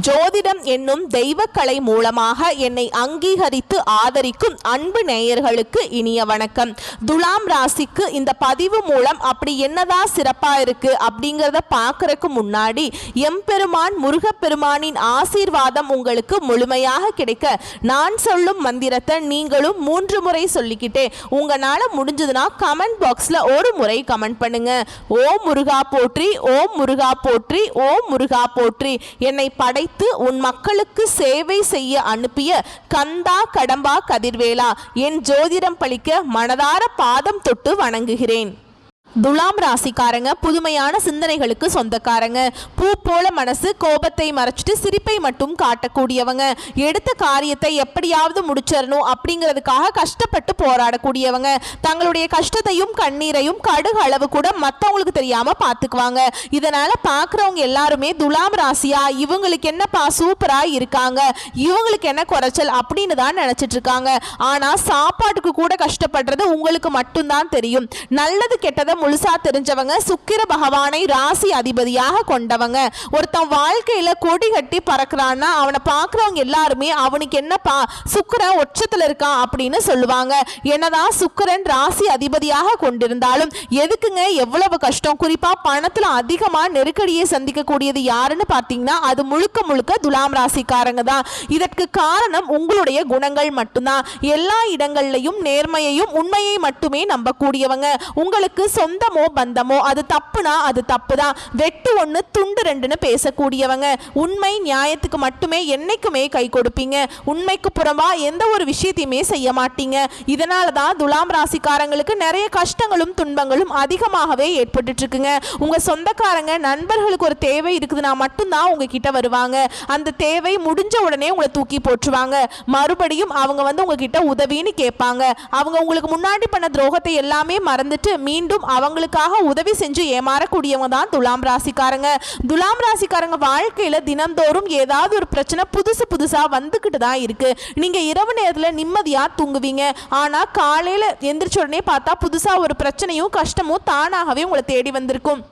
ஜோதிடம் என்னும் தெய்வக்கலை மூலமாக என்னை அங்கீகரித்து ஆதரிக்கும் அன்பு நேயர்களுக்கு இனிய வணக்கம். துலாம் ராசிக்கு இந்த பதிவு மூலம் அப்படி என்னதான் சிறப்பா இருக்கு அப்படிங்கிறத பார்க்கறதுக்கு முன்னாடி எம்பெருமான் முருகப்பெருமானின் ஆசீர்வாதம் உங்களுக்கு முழுமையாக கிடைக்க நான் சொல்லும் மந்திரத்தை நீங்களும் 3 முறை சொல்லிக்கிட்டே உங்களால முடிஞ்சதுன்னா கமெண்ட் பாக்ஸ்ல ஒரு முறை கமெண்ட் பண்ணுங்க. ஓம் முருகா போற்றி, ஓம் முருகா போற்றி, ஓம் முருகா போற்றி. என்னை படைத்து உன் மக்களுக்கு சேவை செய்ய அனுப்பிய கந்தா கடம்பா கதிர்வேலா, என் ஜோதிடம் பழிக்க மனதார பாதம் தொட்டு வணங்குகிறேன். துலாம் ராசிக்காரங்க புதுமையான சிந்தனைகளுக்கு சொந்தக்காரங்க. பூ போல மனசு, கோபத்தை மறைச்சிட்டு சிரிப்பை மட்டும் காட்டக்கூடியவங்க. எடுத்த காரியத்தை எப்படியாவது முடிச்சிடணும் அப்படிங்கிறதுக்காக கஷ்டப்பட்டு போராடக்கூடியவங்க. தங்களுடைய கஷ்டத்தையும் கண்ணீரையும் கடுகு அளவு கூட மற்றவங்களுக்கு தெரியாம பார்த்துக்குவாங்க. இதனால பார்க்குறவங்க எல்லாருமே துலாம் ராசியா, இவங்களுக்கு என்னப்பா சூப்பரா இருக்காங்க, இவங்களுக்கு என்ன குறைச்சல் அப்படின்னு தான் நினைச்சிட்டு இருக்காங்க. ஆனா சாப்பாட்டுக்கு கூட கஷ்டப்படுறது உங்களுக்கு மட்டும்தான் தெரியும். நல்லது கெட்டதை முழுசா தெரிஞ்சவங்க, சுக்கிர பகவானை ராசி அதிபதியாக கொண்டவங்க. ஒருத்தன் வாழ்க்கையில கொடி கட்டி பறக்கிறான்னா அவனை பார்க்குறவங்க எல்லாருமே அவனுக்கு என்னப்பா சுக்கிரன் உச்சத்துல இருக்கான் அப்படின்னு சொல்லுவாங்க. என்னதான் சுக்கிரன் ராசி அதிபதியாக கொண்டிருந்தாலும் எதுக்குங்க எவ்வளவு கஷ்டம்? குறிப்பா பணத்துல அதிகமா நெருக்கடியை சந்திக்கக்கூடியது யாருன்னு பார்த்தீங்கன்னா அது முழுக்க முழுக்க துலாம் ராசிக்காரங்க தான். இதற்கு காரணம் உங்களுடைய குணங்கள் மட்டும்தான். எல்லா இடங்கள்லையும் நேர்மையையும் உண்மையை மட்டுமே நம்பக்கூடியவங்க. உங்களுக்கு சொந்தமோ பந்தமோ அது தப்புனா அது தப்புதான், வெட்டு ஒன்று துண்டு ரெண்டுன்னு பேசக்கூடியவங்க. உண்மை நியாயத்துக்கு மட்டுமே என்னைக்குமே கை கொடுப்பீங்க. உண்மைக்கு புறம்பா எந்த ஒரு விஷயத்தையுமே செய்ய மாட்டீங்க. இதனால தான் துலாம் ராசிக்காரங்களுக்கு நிறைய கஷ்டங்களும் துன்பங்களும் அதிகமாகவே ஏற்பட்டு இருக்குங்க. உங்க சொந்தக்காரங்க நண்பர்களுக்கு ஒரு தேவை இருக்குதுன்னா மட்டும்தான் உங்ககிட்ட வருவாங்க. அந்த தேவை முடிஞ்ச உடனே உங்களை தூக்கி போட்டுருவாங்க. மறுபடியும் அவங்க வந்து உங்ககிட்ட உதவின்னு கேட்பாங்க. அவங்க உங்களுக்கு முன்னாடி பண்ண துரோகத்தை எல்லாமே மறந்துட்டு மீண்டும் அவங்களுக்காக உதவி செஞ்சு ஏமாறக்கூடியவங்க தான் துலாம் ராசிக்காரங்க. துலாம் ராசிக்காரங்க வாழ்க்கையில தினந்தோறும் ஏதாவது ஒரு பிரச்சனை புதுசா வந்துகிட்டு தான் இருக்கு. நீங்க இரவு நேரத்தில் நிம்மதியா தூங்குவீங்க. ஆனா காலையில எந்திரிச்ச உடனே பார்த்தா புதுசா ஒரு பிரச்சனையும் கஷ்டமும் தானாகவே உங்களை தேடி வந்திருக்கும்.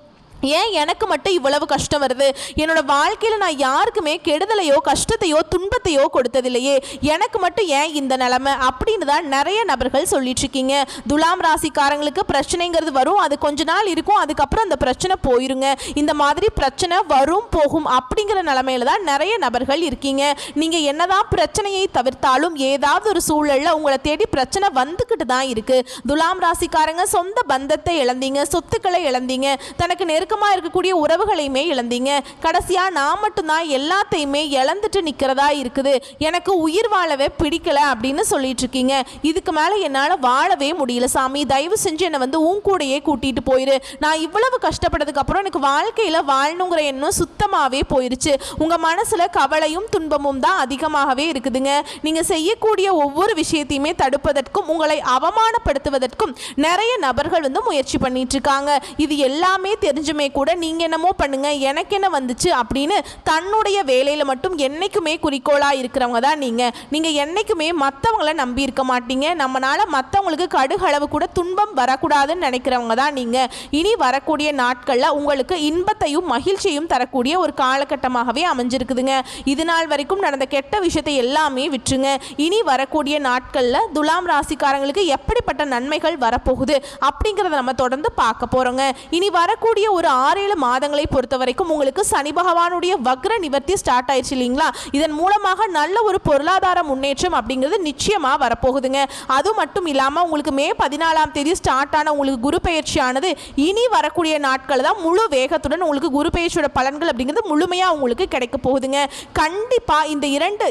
ஏன் எனக்கு மட்டும் இவ்வளவு கஷ்டம் வருது? என்னோட வாழ்க்கையில் நான் யாருக்குமே கெடுதலையோ கஷ்டத்தையோ துன்பத்தையோ கொடுத்ததில்லையே, எனக்கு மட்டும் ஏன் இந்த நிலைமை அப்படின்னு தான் நிறைய நபர்கள் சொல்லிட்டு இருக்கீங்க. துலாம் ராசிக்காரங்களுக்கு பிரச்சனைங்கிறது வரும், அது கொஞ்ச நாள் இருக்கும், அதுக்கப்புறம் அந்த பிரச்சனை போயிருங்க. இந்த மாதிரி பிரச்சனை வரும் போகும் அப்படிங்கிற நிலைமையில தான் நிறைய நபர்கள் இருக்கீங்க. நீங்க என்னதான் பிரச்சனையை தவிர்த்தாலும் ஏதாவது ஒரு சூழல்ல உங்களை தேடி பிரச்சனை வந்துக்கிட்டு தான் இருக்கு. துலாம் ராசிக்காரங்க சொந்த பந்தத்தை இழந்தீங்க, சொத்துக்களை இழந்தீங்க, தனக்கு இருக்கக்கூடிய உறவுகளையுமே இழந்தீங்க. கடைசியா நான் மட்டும்தான் எல்லாத்தையுமே இழந்துட்டு நிக்கிறதா இருக்குது, எனக்கு உயிர் வாழவே பிடிக்கல அப்படின்னு சொல்லிட்டு இருக்கீங்க. இதுக்கு மேல என்னால வாழவே முடியல சாமி, தயவு செஞ்சு என்னை வந்து உன் கூடையே கூட்டிட்டு போயிரு. நான் இவ்வளவு கஷ்டப்பட்டதுக்கு அப்புறம் எனக்கு வாழ்க்கையில வாழணுங்கிற எண்ணம் சுத்தமாவே போயிருச்சு. உங்க மனசுல கவலையும் துன்பமும் தான் அதிகமாகவே இருக்குதுங்க. நீங்க செய்யக்கூடிய ஒவ்வொரு விஷயத்தையுமே தடுப்பதற்கும் உங்களை அவமானப்படுத்துவதற்கும் நிறைய நபர்கள் வந்து முயற்சி பண்ணிட்டு இருக்காங்க. இது எல்லாமே தெரிஞ்சுமே கூட நீங்க என்னமோ பண்ணுங்க, எனக்கு என்ன வந்துச்சு அப்படின்னு தன்னுடைய வேலையில மட்டும் என்னைக்குமே குறிக்கோளா இருக்கிறவங்க தான் நீங்க என்னைக்குமே மற்றவங்களை நம்பி இருக்க மாட்டீங்க. நம்மளால மற்றவங்களுக்கு கடுகளவு கூட துன்பம் வரக்கூடாதுன்னு நினைக்கிறவங்க தான் நீங்க. இனி வரக்கூடிய நாட்கள்ல உங்களுக்கு இன்பத்தையும் மகிழ்ச்சியையும் தரக்கூடிய ஒரு காலகட்டமாகவே அமைஞ்சிருக்குதுங்க. இது நாள் வரைக்கும் நடந்த கெட்ட விஷயத்தை எல்லாமே விட்டுருங்க. இனி வரக்கூடிய நாட்கள்ல துலாம் ராசிக்காரங்களுக்கு எப்படிப்பட்ட நன்மைகள் வரப்போகுது அப்படிங்கிறத நம்ம தொடர்ந்து பார்க்க போறோங்க. இனி வரக்கூடிய ஒரு 6-7 மாதங்களை பொறுத்த வரைக்கும் உங்களுக்கு சனி பகவானுடைய வக்ர நிவர்த்தி ஸ்டார்ட் ஆயிடுச்சு இல்லைங்களா? இதன் மூலமாக நல்ல ஒரு பொருளாதார முன்னேற்றம் அப்படிங்கிறது நிச்சயமா வரப்போகுதுங்க. அது மட்டும் இல்லாம உங்களுக்கு மே 14ஆம் தேதி ஸ்டார்ட் ஆன உங்களுக்கு குரு பெயர்ச்சியானது இனி வரக்கூடிய நாட்கள் தான் முழு வேகத்துடன் உங்களுக்கு குரு பெயர்ச்சியோட பலன்கள் அப்படிங்கிறது முழுமையா உங்களுக்கு கிடைக்க போகுதுங்க. கண்டிப்பா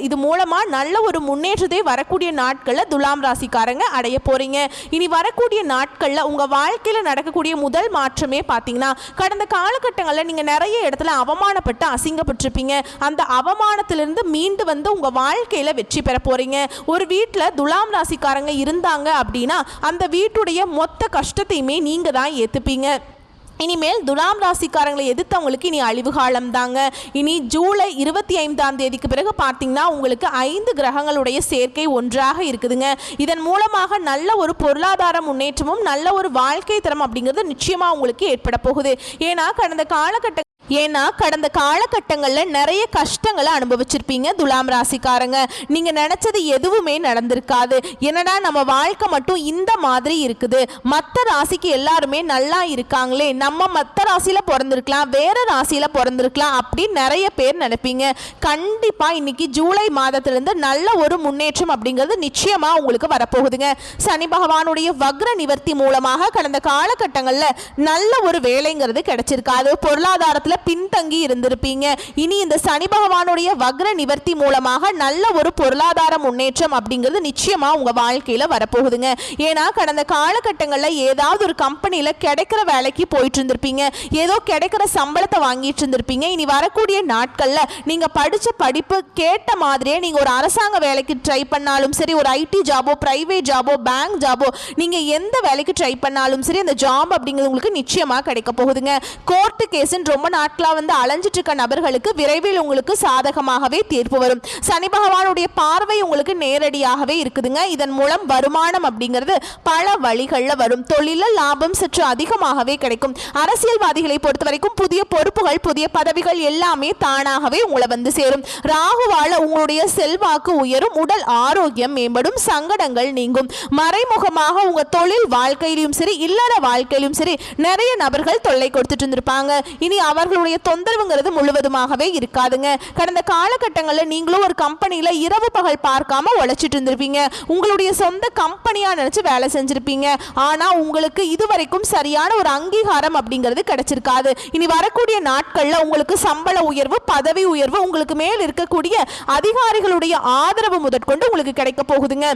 இது மூலமா நல்ல ஒரு முன்னேற்றத்தை வரக்கூடிய நாட்கள்ல துலாம் ராசிக்காரங்க அடைய போறீங்க. இனி வரக்கூடிய நாட்கள்ல உங்க வாழ்க்கையில நடக்கக்கூடிய முதல் மாற்றமே பார்த்தீங்கன்னா கடந்த காலகட்டங்களில் நீங்கள் நிறைய இடத்துல அவமானப்பட்டு அசிங்கப்பட்டிருப்பீங்க. அந்த அவமானத்திலிருந்து மீண்டு வந்து உங்கள் வாழ்க்கையில் வெற்றி பெற போகிறீங்க. ஒரு வீட்டில் துலாம் ராசிக்காரங்க இருந்தாங்க அப்படின்னா அந்த வீட்டுடைய மொத்த கஷ்டத்தையுமே நீங்கள் தான் ஏற்றுப்பீங்க. இனிமேல் துலாம் ராசிக்காரங்களை எதிர்த்தவங்களுக்கு இனி அழிவு காலம் தாங்க. இனி ஜூலை 25ஆம் தேதிக்கு பிறகு பார்த்தீங்கன்னா உங்களுக்கு 5 கிரகங்களுடைய சேர்க்கை ஒன்றாக இருக்குதுங்க. இதன் மூலமாக நல்ல ஒரு பொருளாதார முன்னேற்றமும் நல்ல ஒரு வாழ்க்கை தரம் அப்படிங்கிறது நிச்சயமாக உங்களுக்கு ஏற்பட போகுது. ஏன்னா கடந்த காலகட்ட ஏன்னா கடந்த காலகட்டங்களில் நிறைய கஷ்டங்களை அனுபவிச்சிருப்பீங்க துலாம் ராசிக்காரங்க. நீங்கள் நினச்சது எதுவுமே நடந்திருக்காது. என்னடா நம்ம வாழ்க்கை மட்டும் இந்த மாதிரி இருக்குது, மற்ற ராசிக்கு எல்லாருமே நல்லா இருக்காங்களே, நம்ம மற்ற ராசியில் பிறந்திருக்கலாம், வேறு ராசியில் பிறந்திருக்கலாம் அப்படின்னு நிறைய பேர் நினைப்பீங்க. கண்டிப்பாக இன்னைக்கு ஜூலை மாதத்திலிருந்து நல்ல ஒரு முன்னேற்றம் அப்படிங்கிறது நிச்சயமாக உங்களுக்கு வரப்போகுதுங்க. சனி பகவானுடைய வக்ர நிவர்த்தி மூலமாக கடந்த காலகட்டங்களில் நல்ல ஒரு வேலைங்கிறது கிடைச்சிருக்காது. பொருளாதாரத்தில் பின்தங்கி இருந்திருப்பீங்க. இனி இந்த சனி பகவானுடைய வக்ர நிவர்த்தி மூலமாக நல்ல ஒரு பொருளாதார முன்னேற்றம் அப்படிங்கிறது நிச்சயமா உங்க வாழ்க்கையில வரப்போகுதுங்க. ஏன்னா கடந்த காலகட்டங்களில் ஏதாவது ஒரு கம்பெனியில கிடைக்கிற வேலைக்கு போயிட்டு இருந்திருப்பீங்க, ஏதோ கிடைக்கிற சம்பளத்தை வாங்கிட்டு இருந்திருப்பீங்க. இனி வரக்கூடிய நாட்கள்ல நீங்க படிச்ச படிப்பு கேட்ட மாதிரியே நீங்க ஒரு அரசாங்க வேலைக்கு ட்ரை பண்ணாலும் சரி, ஒரு ஐடி ஜாபோ, பிரைவேட் ஜாபோ, பேங்க் ஜாபோ, நீங்க எந்த வேலைக்கு ட்ரை பண்ணாலும் சரி அந்த ஜாப் அப்படிங்கிறது உங்களுக்கு நிச்சயமா கிடைக்க போகுதுங்க. கோர்ட்டு கேஸ்ன்னு ரொம்ப நாட்களா வந்து அலைஞ்சிட்டு இருக்க நபர்களுக்கு விரைவில் உங்களுக்கு சாதகமாகவே தீர்ப்பு வரும். சனி பகவானுடைய பார்வை உங்களுக்கு நேரடியாகவே இருக்குதுங்க. இதன் மூலம் வருமானம் அப்படிங்கிறது பல வழிகளில் வரும். தொழில லாபம் சற்று அதிகமாகவே கிடைக்கும். அரசியல்வாதிகளை பொறுத்த வரைக்கும் புதிய பொறுப்புகள், புதிய பதவிகள் எல்லாமே தானாகவே உங்களை வந்து சேரும். ராகுவால உங்களுடைய செல்வாக்கு உயரும், உடல் ஆரோக்கியம் மேம்படும், சங்கடங்கள் நீங்கும். மறைமுகமாக உங்க தொழில் வாழ்க்கையிலும் சரி, இல்லற வாழ்க்கையிலும் சரி நிறைய நபர்கள் தொல்லை கொடுத்துட்டு இருந்திருப்பாங்க. இனி அவர்களுடைய தொந்தரவுங்கிறது முழுவதுமாகவே இருக்காதுங்க. கடந்த காலகட்டங்களில் நீங்களும் ஒரு கம்பெனியில் இரவு பகல் பார்க்காம உழைச்சிட்டு இருந்திருப்பீங்க. உங்களுடைய சொந்த கம்பெனியாக நினச்சி வேலை செஞ்சிருப்பீங்க. ஆனால் உங்களுக்கு இதுவரைக்கும் சரியான ஒரு அங்கீகாரம் அப்படிங்கிறது கிடைச்சிருக்காது. இனி வரக்கூடிய நாட்களில் உங்களுக்கு சம்பள உயர்வு, பதவி உயர்வு, உங்களுக்கு மேல் இருக்கக்கூடிய அதிகாரிகளுடைய ஆதரவு முதற்கொண்டு உங்களுக்கு கிடைக்க போகுதுங்க.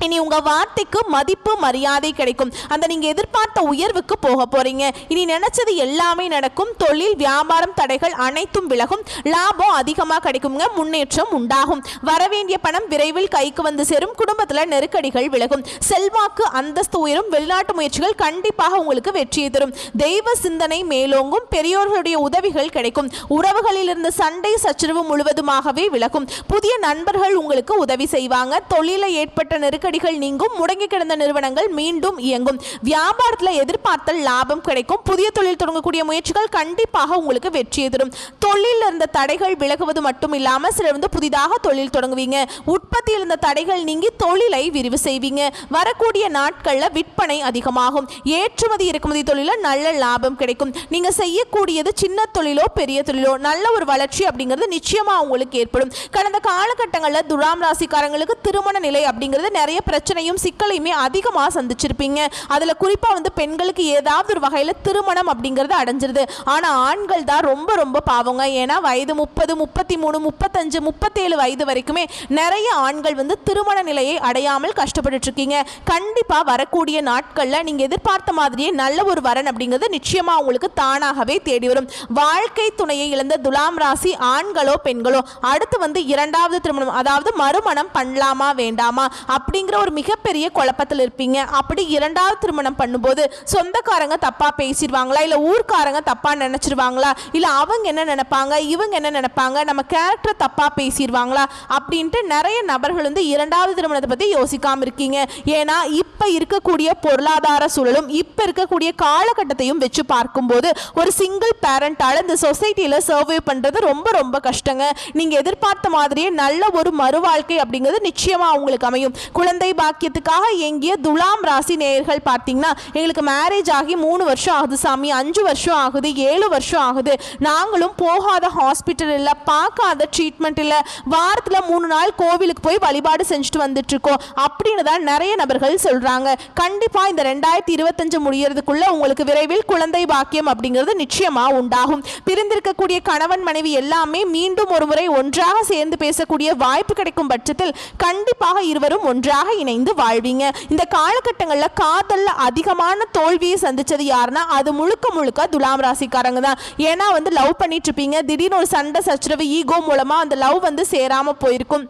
இனி உங்க வார்த்தைக்கு மதிப்பு மரியாதை கிடைக்கும். அந்த நீங்க எதிர்பார்த்த உயர்வுக்கு போக போறீங்க. இனி நினைச்சது எல்லாமே நடக்கும். தொழில் வியாபாரம் தடைகள் அனைத்தும் விலகும். லாபம் அதிகமாக கிடைக்குங்க. முன்னேற்றம் உண்டாகும். வரவேண்டிய பணம் விரைவில் கைக்கு வந்து சேரும். குடும்பத்தில் நெருக்கடிகள் விலகும். செல்வாக்கு அந்தஸ்து உயரும். வெளிநாட்டு முயற்சிகள் கண்டிப்பாக உங்களுக்கு வெற்றியை தரும். தெய்வ சிந்தனை மேலோங்கும். பெரியோர்களுடைய உதவிகள் கிடைக்கும். உறவுகளில் இருந்த சண்டை சச்சரவு முழுவதுமாகவே விலகும். புதிய நண்பர்கள் உங்களுக்கு உதவி செய்வாங்க. தொழில ஏற்பட்ட நெருக்கடிகள் நீங்கும். முடங்கி கிடந்த நிறுவனங்கள் மீண்டும் இயங்கும். வியாபாரத்தில் எதிர்பார்த்தல் லாபம் கிடைக்கும். புதிய தொழில் தொடங்கக்கூடிய முயற்சிகள் கண்டிப்பாக உங்களுக்கு வெற்றியை தரும். தொழிலில் இருந்த தடைகள் விலகுவது மட்டும் இல்லாமல் சிலர் வந்து புதிதாக தொழில் தொடங்குவீங்க. உற்பத்தியில் இருந்த தடைகள் நீங்கி தொழிலை விரிவு செய்வீங்க. வரக்கூடிய நாட்களில் விற்பனை அதிகமாகும். ஏற்றுமதி இறக்குமதி தொழில நல்ல லாபம் கிடைக்கும். நீங்க செய்யக்கூடியது சின்ன தொழிலோ பெரிய தொழிலோ நல்ல ஒரு வளர்ச்சி அப்படிங்கிறது நிச்சயமா உங்களுக்கு ஏற்படும். கடந்த காலகட்டங்களில் துலாம் ராசிக்காரங்களுக்கு திருமண நிலை அப்படிங்கிறது நிறைய பிரச்சனையும் சிக்கலையுமே அதிகமாக சந்திச்சிருப்பீங்க. அதில் குறிப்பாக வந்து பெண்களுக்கு ஏதாவது ஒரு வகையில் திருமணம் அப்படிங்கிறது அடைஞ்சிருது. ஆனால் ஆண்கள் தான் ரொம்ப ரொம்ப பாவங்க. ஏன்னா வயது 30, 33, 35, 37 வயது வரைக்குமே நிறைய ஆண்கள் வந்து திருமண நிலையை அடையாமல் கஷ்டப்பட்டு இருக்கீங்க. கண்டிப்பாக வரக்கூடிய நாட்களில் நீங்கள் எதிர்பார்த்த மாதிரியே நல்ல ஒரு வரன் அப்படிங்கிறது நிச்சயமாக உங்களுக்கு தானாகவே தேடி வரும். வாழ்க்கை துணையை இழந்த துலாம் ராசி ஆண்களோ பெண்களோ அடுத்து வந்து இரண்டாவது திருமணம், அதாவது மறுமணம் பண்ணலாமா வேண்டாமா அப்படிங்கிற ஒரு மிகப்பெரிய குழப்பத்தில் இருப்பீங்க. அப்படி இரண்டாவது திருமணம் பண்ணும்போது சொந்தக்காரங்க தப்பா பேசிடுவாங்களா, இல்ல ஊர்க்காரங்க தப்பா நினைச்சிருவாங்களா, இல்ல அவங்க என்ன நினைப்பாங்க, இவங்க என்ன நினைப்பாங்க, நம்ம கேரக்டர் தப்பா பேசிடுவாங்களா அப்படின்ட்டு நிறைய நபர்கள் வந்து இரண்டாவது திருமணத்தை பத்தி யோசிக்காம இருக்கீங்க. ஏன்னா இப்ப இருக்கக்கூடிய பொருளாதார சூழலும் இப்ப இருக்கக்கூடிய காலகட்டத்தையும் வச்சு பார்க்கும்போது ஒரு சிங்கிள் பேரண்டால இந்த சொசைட்டியில சர்வே பண்றது ரொம்ப ரொம்ப கஷ்டங்க. நீங்க எதிர்பார்த்த மாதிரியே நல்ல ஒரு மறுவாழ்க்கை அப்படிங்கிறது நிச்சயமா உங்களுக்கு அமையும். குழந்தை பாக்கியத்துக்காக எங்கிய துலாம் ராசி நேயர்கள் பார்த்தீங்கன்னா, எங்களுக்கு மேரேஜ் ஆகி 3 வருஷம் ஆகுது சாமி, 5 வருஷம் ஆகுது, 7 வருஷம் ஆகுது, நாங்களும் போகாத ஹாஸ்பிட்டல் இல்லை, பார்க்காத ட்ரீட்மெண்ட் இல்லை, வாரத்தில் 3 நாள் கோவிலுக்கு போய் வழிபாடு செஞ்சுட்டு வந்துட்டு இருக்கோம் அப்படின்னு தான் நிறைய நபர்கள் சொல்றாங்க. கண்டிப்பாக இந்த 2025 முடியறதுக்குள்ள உங்களுக்கு விரைவில் குழந்தை பாக்கியம் அப்படிங்கிறது நிச்சயமா உண்டாகும். பிரிந்திருக்கக்கூடிய கணவன் மனைவி எல்லாமே மீண்டும் ஒரு முறை ஒன்றாக சேர்ந்து பேசக்கூடிய வாய்ப்பு கிடைக்கும் பட்சத்தில் கண்டிப்பாக இருவரும் ஒன்றாக இணைந்து வாழ்வீங்க. இந்த காலகட்டங்களில் காதல்ல அதிகமான தோல்வியை சந்திச்சது யாருன்னா அது முழுக்க முழுக்க துலாம் ராசிக்காரங்க தான். ஏன்னா வந்து லவ் பண்ணிட்டு இருப்பீங்க, திடீர்னு ஒரு சண்டை சச்சரவு ஈகோ மூலமா அந்த லவ் வந்து சேராம போயிருக்கும்.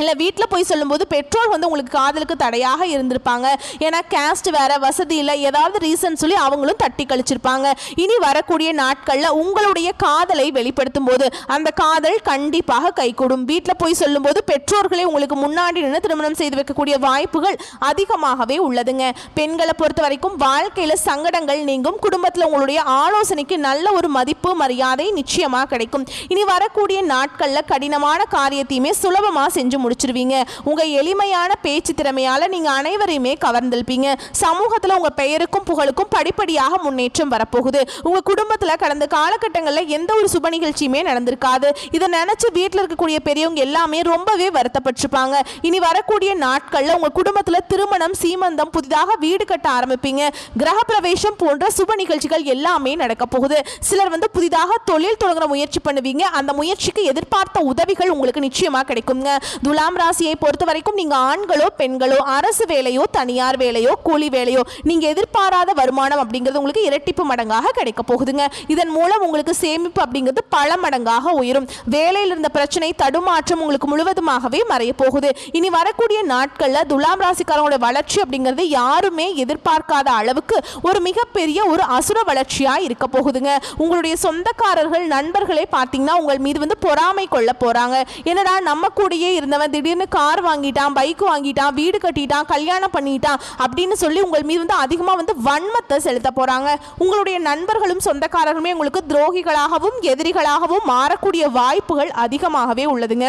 இல்லை வீட்டில் போய் சொல்லும்போது பெற்றோர் வந்து உங்களுக்கு காதலுக்கு தடையாக இருந்திருப்பாங்க. ஏன்னா கேஸ்ட் வேறு, வசதி இல்லை, ஏதாவது ரீசன் சொல்லி அவங்களும் தட்டி கழிச்சிருப்பாங்க. இனி வரக்கூடிய நாட்களில் உங்களுடைய காதலை வெளிப்படுத்தும் போது அந்த காதல் கண்டிப்பாக கைகூடும். வீட்டில் போய் சொல்லும்போது பெற்றோர்களே உங்களுக்கு முன்னாடி நின்று திருமணம் செய்து வைக்கக்கூடிய வாய்ப்புகள் அதிகமாகவே உள்ளதுங்க. பெண்களை பொறுத்த வரைக்கும் வாழ்க்கையில் சங்கடங்கள் நீங்கும். குடும்பத்தில் உங்களுடைய ஆலோசனைக்கு நல்ல ஒரு மதிப்பு மரியாதை நிச்சயமாக கிடைக்கும். இனி வரக்கூடிய நாட்களில் கடினமான காரியத்தையுமே சுலபமாக செஞ்சு முடிச்சிருவீங்க. உங்க எளிமையான பேச்சு திறமையால நீங்க அனைவரையுமே கவர்ந்திருப்பீங்க. சமூகத்துல உங்க பெயருக்கும் புகழுக்கும் படிப்படியாக முன்னேற்றம் வரப்போகுது. உங்க குடும்பத்துல கடந்த காலகட்டங்களில் எந்த ஒரு சுப நிகழ்ச்சியுமே நடந்திருக்காது. இதை நினைச்சு வீட்டில் இருக்கக்கூடிய பெரியவங்க எல்லாமே ரொம்பவே வருத்தப்பட்டிருப்பாங்க. இனி வரக்கூடிய நாட்கள்ல உங்க குடும்பத்துல திருமணம், சீமந்தம், புதிதாக வீடு கட்ட ஆரம்பிப்பீங்க. கிரக பிரவேசம் போன்ற சுப நிகழ்ச்சிகள் எல்லாமே நடக்க போகுது. சிலர் வந்து புதிதாக தொழில் தொடங்குற முயற்சி பண்ணுவீங்க. அந்த முயற்சிக்கு எதிர்பார்த்த உதவிகள் உங்களுக்கு நிச்சயமா கிடைக்குங்க. துலாம் ராசியை பொறுத்த வரைக்கும் நீங்க ஆண்களோ பெண்களோ, அரசு வேலையோ தனியார் வேலையோ கூலி வேலையோ, நீங்க எதிர்பாராத வருமானம் அப்படிங்கிறது உங்களுக்கு இரட்டிப்பு மடங்காக கிடைக்க போகுதுங்க. இதன் மூலம் உங்களுக்கு சேமிப்பு அப்படிங்கிறது பல மடங்காக உயரும். வேலையில் இருந்த பிரச்சனை, தடுமாற்றம் உங்களுக்கு முழுவதுமாகவே மறைய போகுது. இனி வரக்கூடிய நாட்கள்ல துலாம் ராசிக்காரங்களோட வளர்ச்சி அப்படிங்கிறது யாருமே எதிர்பார்க்காத அளவுக்கு ஒரு மிகப்பெரிய ஒரு அசுர வளர்ச்சியா இருக்க போகுதுங்க. உங்களுடைய சொந்தக்காரர்கள், நண்பர்களே பார்த்தீங்கன்னா உங்கள் மீது வந்து பொறாமை கொள்ள போறாங்க. என்னடா நம்ம கூடயே இருந்தவன் திடீர்னு கார் வாங்கிட்டான், பைக் வாங்கிட்டான், வீடு கட்டிட்டான், கல்யாணம் பண்ணிட்டான் அப்படின்னு சொல்லி உங்கள் மீது வந்து அதிகமாக வந்து வன்மத்தை செலுத்த போறாங்க. உங்களுடைய நண்பர்களும் சொந்தக்காரர்களுமே உங்களுக்கு துரோகிகளாகவும் எதிரிகளாகவும் மாறக்கூடிய வாய்ப்புகள் அதிகமாகவே உள்ளதுங்க.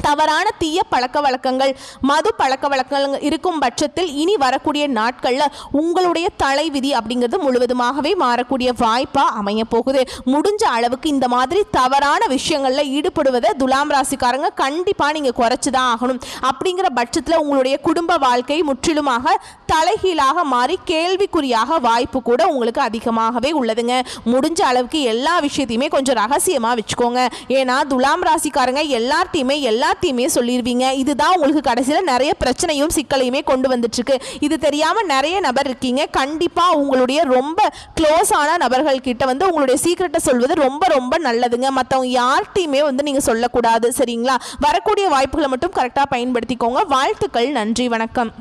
தவறான தீய பழக்க வழக்கங்கள், மது பழக்க வழக்கங்கள் இருக்கும் பட்சத்தில் இனி வரக்கூடிய நாட்களில் உங்களுடைய தலைவிதி அப்படிங்கிறது முழுவதுமாகவே மாறக்கூடிய வாய்ப்பாக அமைய போகுது. முடிஞ்ச அளவுக்கு இந்த மாதிரி தவறான விஷயங்களில் ஈடுபடுவதை துலாம் ராசிக்காரங்க கண்டிப்பாக நீங்கள் குறைச்சி தான் ஆகணும். அப்படிங்கிற பட்சத்தில் உங்களுடைய குடும்ப வாழ்க்கை முற்றிலுமாக தலைகீழாக மாறி கேள்விக்குறியாக வாய்ப்பு கூட உங்களுக்கு அதிகமாகவே உள்ளதுங்க. முடிஞ்ச அளவுக்கு எல்லா விஷயத்தையுமே கொஞ்சம் ரகசியமாக வச்சுக்கோங்க. ஏன்னா துலாம் ராசிக்காரங்க எல்லாத்தையுமே சொல்லிடுவீங்க. இதுதான் உங்களுக்கு கடைசியில் நிறைய பிரச்சனையும் சிக்கலையுமே கொண்டு வந்துட்டுருக்கு. இது தெரியாமல் நிறைய நபர் இருக்கீங்க. கண்டிப்பாக உங்களுடைய ரொம்ப க்ளோஸான நபர்கள் கிட்ட வந்து உங்களுடைய சீக்கிரட்டை சொல்வது ரொம்ப ரொம்ப நல்லதுங்க. மற்றவங்க யார்கிட்டையுமே வந்து நீங்கள் சொல்லக்கூடாது. சரிங்களா? வரக்கூடிய வாய்ப்புகளை மட்டும் கரெக்டாக பயன்படுத்திக்கோங்க. வாழ்த்துக்கள். நன்றி. வணக்கம்.